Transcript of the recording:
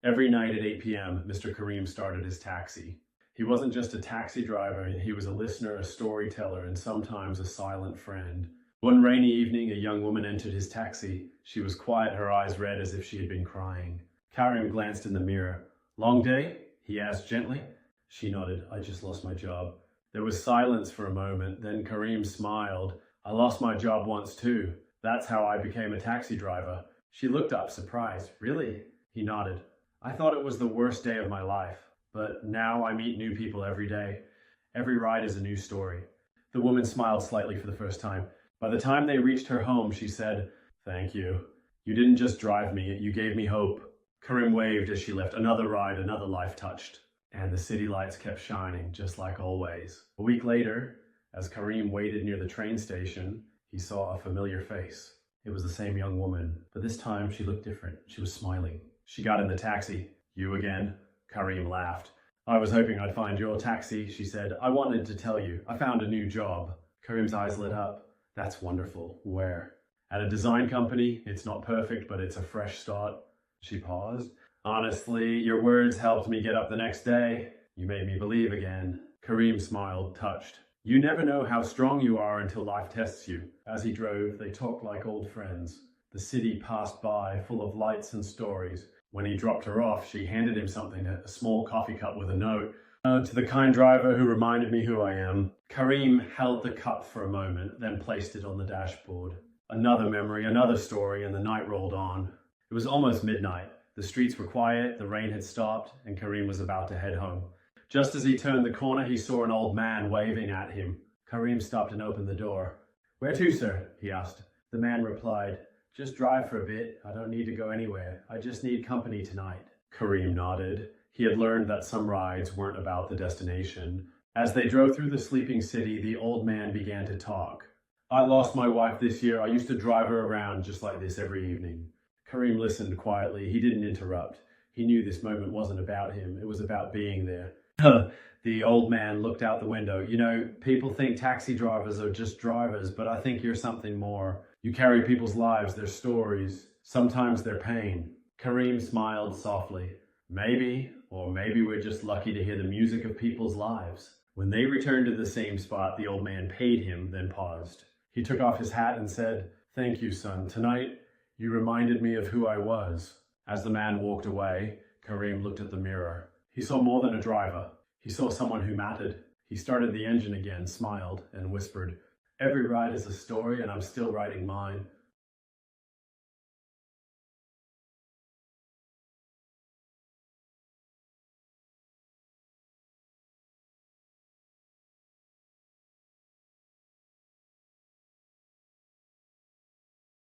Every night at 8 p.m., Mr. Kareem started his taxi. He wasn't just a taxi driver, he was a listener, a storyteller, and sometimes a silent friend. One rainy evening, a young woman entered his taxi. She was quiet, her eyes red as if she had been crying. Kareem glanced in the mirror. "Long day?" he asked gently. She nodded. "I just lost my job." There was silence for a moment, then Kareem smiled. "I lost my job once too. That's how I became a taxi driver." She looked up, surprised. "Really?" He nodded. "I thought it was the worst day of my life, but now I meet new people every day. Every ride is a new story." The woman smiled slightly for the first time. By the time they reached her home, she said, "Thank you. You didn't just drive me, you gave me hope." Kareem waved as she left. Another ride, another life touched. And the city lights kept shining, just like always. A week later, as Kareem waited near the train station, he saw a familiar face. It was the same young woman, but this time she looked different. She was smiling. She got in the taxi. "You again?" Kareem laughed. "I was hoping I'd find your taxi," she said. "I wanted to tell you, I found a new job." Kareem's eyes lit up. "That's wonderful. Where?" "At a design company. It's not perfect, but it's a fresh start." She paused. "Honestly, your words helped me get up the next day. You made me believe again." Kareem smiled, touched. "You never know how strong you are until life tests you." As he drove, they talked like old friends. The city passed by, full of lights and stories. When he dropped her off, she handed him something, a small coffee cup with a note. "To the kind driver who reminded me who I am." Kareem held the cup for a moment, then placed it on the dashboard. Another memory, another story, and the night rolled on. It was almost midnight. The streets were quiet, the rain had stopped, and Kareem was about to head home. Just as he turned the corner, he saw an old man waving at him. Kareem stopped and opened the door. "Where to, sir?" he asked. The man replied, "Just drive for a bit. I don't need to go anywhere. I just need company tonight." Kareem nodded. He had learned that some rides weren't about the destination. As they drove through the sleeping city, the old man began to talk. "I lost my wife this year. I used to drive her around just like this every evening." Kareem listened quietly. He didn't interrupt. He knew this moment wasn't about him. It was about being there. The old man looked out the window. "You know, people think taxi drivers are just drivers, but I think you're something more. You carry people's lives, their stories, sometimes their pain." Kareem smiled softly. "Maybe, or maybe we're just lucky to hear the music of people's lives." When they returned to the same spot, the old man paid him, then paused. He took off his hat and said, "Thank you, son. Tonight, you reminded me of who I was." As the man walked away, Kareem looked at the mirror. He saw more than a driver. He saw someone who mattered. He started the engine again, smiled, and whispered, "Every ride is a story, and I'm still writing mine."